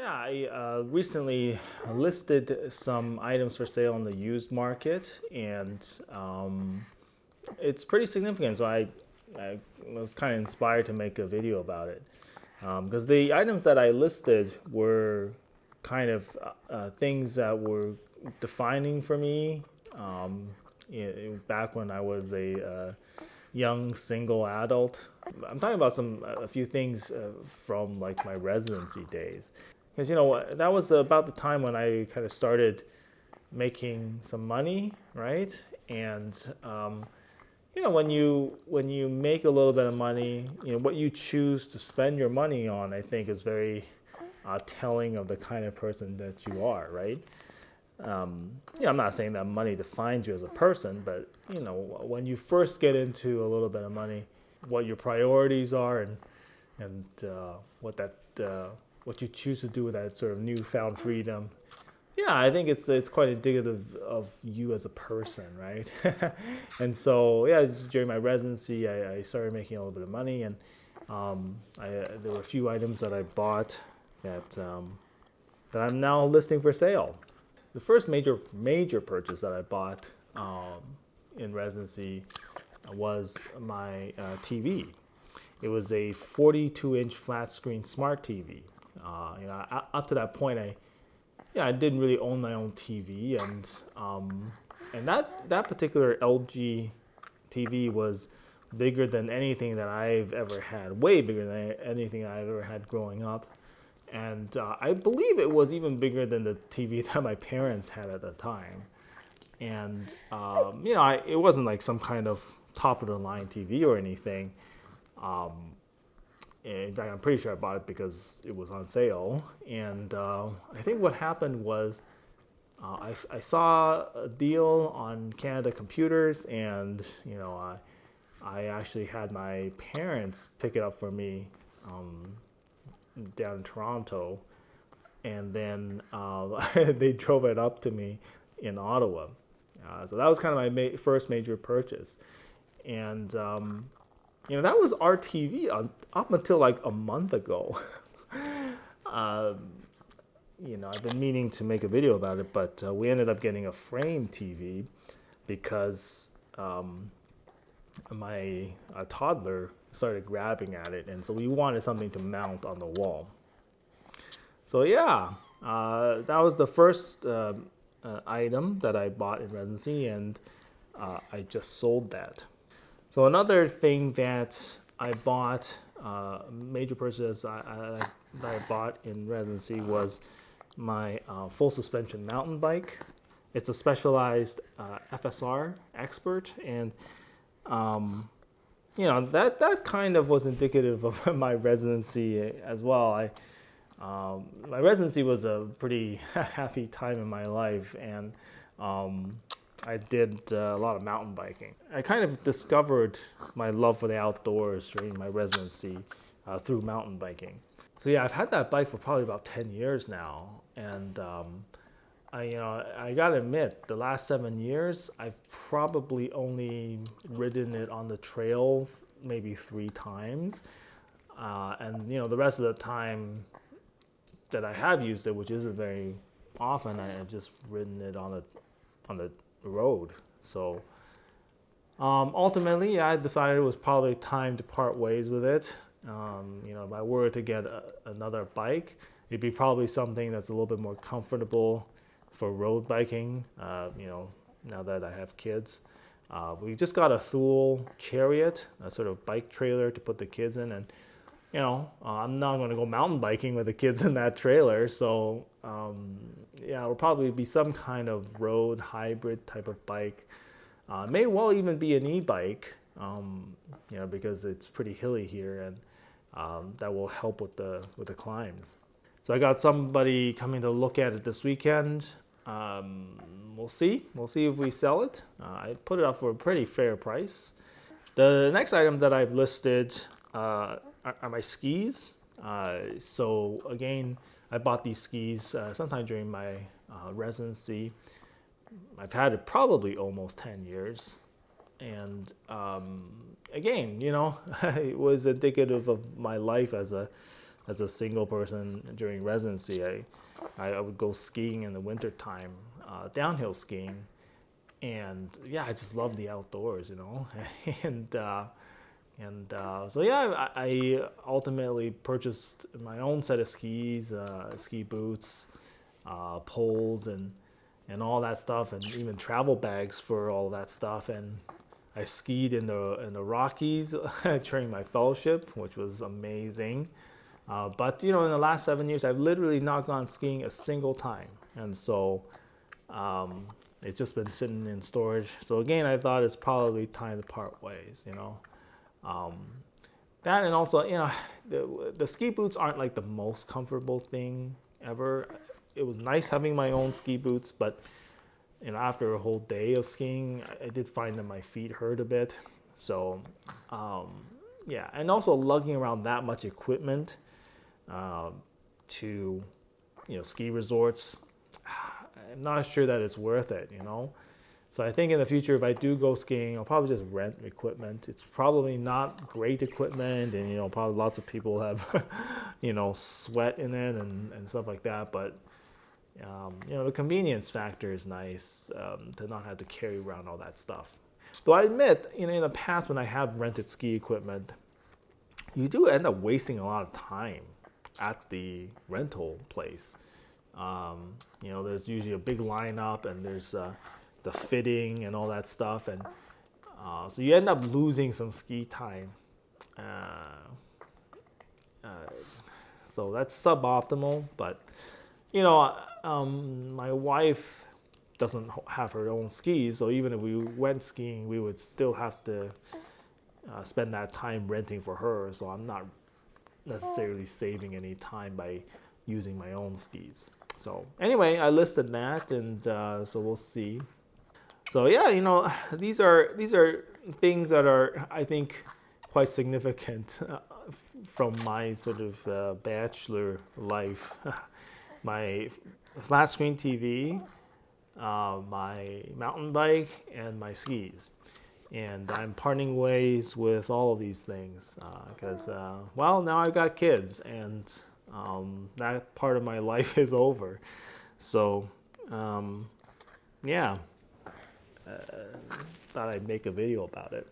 Yeah, I recently listed some items for sale on the used market, and it's pretty significant. So I was kind of inspired to make a video about it because the items that I listed were kind of things that were defining for me back when I was a young single adult. I'm talking about a few things from like my residency days, because that was about the time when I kind of started making some money, right? And when you make a little bit of money, what you choose to spend your money on, I think, is very telling of the kind of person that you are, right? I'm not saying that money defines you as a person, but when you first get into a little bit of money, what your priorities are and what you choose to do with that sort of newfound freedom. Yeah, I think it's quite indicative of you as a person, right? And so yeah, during my residency, I started making a little bit of money, and there were a few items that I bought that I'm now listing for sale. The first major purchase that I bought in residency was my TV. It was a 42-inch flat screen smart TV. Up to that point, I didn't really own my own TV, and that particular LG TV was bigger than anything that I've ever had, way bigger than anything I've ever had growing up. And I believe it was even bigger than the TV that my parents had at the time. And it wasn't like some kind of top of the line TV or anything. In fact, I'm pretty sure I bought it because it was on sale. And I think what happened was I saw a deal on Canada Computers, and I actually had my parents pick it up for me down in Toronto, and then they drove it up to me in Ottawa. So that was kind of my first major purchase, and that was our TV up until like a month ago. I've been meaning to make a video about it, but we ended up getting a frame TV because my toddler started grabbing at it, and so we wanted something to mount on the wall. So yeah, that was the first item that I bought in residency, and I just sold that. So another thing that I bought, major purchase that I bought in residency was my full suspension mountain bike. It's a Specialized FSR Expert, and that kind of was indicative of my residency as well. My residency was a pretty happy time in my life, and I did a lot of mountain biking. I kind of discovered my love for the outdoors during my residency through mountain biking. So yeah, I've had that bike for probably about 10 years now, and I gotta admit, the last 7 years, I've probably only ridden it on the trail maybe 3 times, and the rest of the time that I have used it, which isn't very often, I've just ridden it on the road. So ultimately, I decided it was probably time to part ways with it. If I were to get another bike, it'd be probably something that's a little bit more comfortable for road biking. Now that I have kids, we just got a Thule Chariot, a sort of bike trailer to put the kids in, and I'm not going to go mountain biking with the kids in that trailer. So it'll probably be some kind of road hybrid type of bike. May well even be an e-bike, because it's pretty hilly here, and that will help with the climbs. So I got somebody coming to look at it this weekend. We'll see if we sell it. I put it up for a pretty fair price. The next item that I've listed are my skis. So again, I bought these skis sometime during my residency. I've had it probably almost 10 years. And again, it was indicative of my life as a as a single person during residency, I would go skiing in the wintertime, downhill skiing, and yeah, I just love the outdoors, and so yeah, I ultimately purchased my own set of skis, ski boots, poles, and all that stuff, and even travel bags for all that stuff. And I skied in the Rockies during my fellowship, which was amazing. But in the last 7 years, I've literally not gone skiing a single time, and so it's just been sitting in storage. So again, I thought it's probably time to part ways. That, and also, the ski boots aren't like the most comfortable thing ever. It was nice having my own ski boots, but after a whole day of skiing, I did find that my feet hurt a bit. So yeah, and also lugging around that much equipment to ski resorts, I'm not sure that it's worth it. So I think in the future, if I do go skiing, I'll probably just rent equipment. It's probably not great equipment, and probably lots of people have sweat in it and stuff like that. But the convenience factor is nice, to not have to carry around all that stuff. Though I admit, in the past when I have rented ski equipment, you do end up wasting a lot of time at the rental place. There's usually a big lineup, and there's the fitting and all that stuff, and so you end up losing some ski time. So that's suboptimal, but my wife doesn't have her own skis, so even if we went skiing, we would still have to spend that time renting for her. So I'm not necessarily saving any time by using my own skis. So anyway, I listed that, and so we'll see. So yeah, these are things that are, I think, quite significant from my sort of bachelor life. My flat screen TV, my mountain bike, and my skis. And I'm parting ways with all of these things because, now I've got kids, and that part of my life is over. So, yeah, thought I'd make a video about it.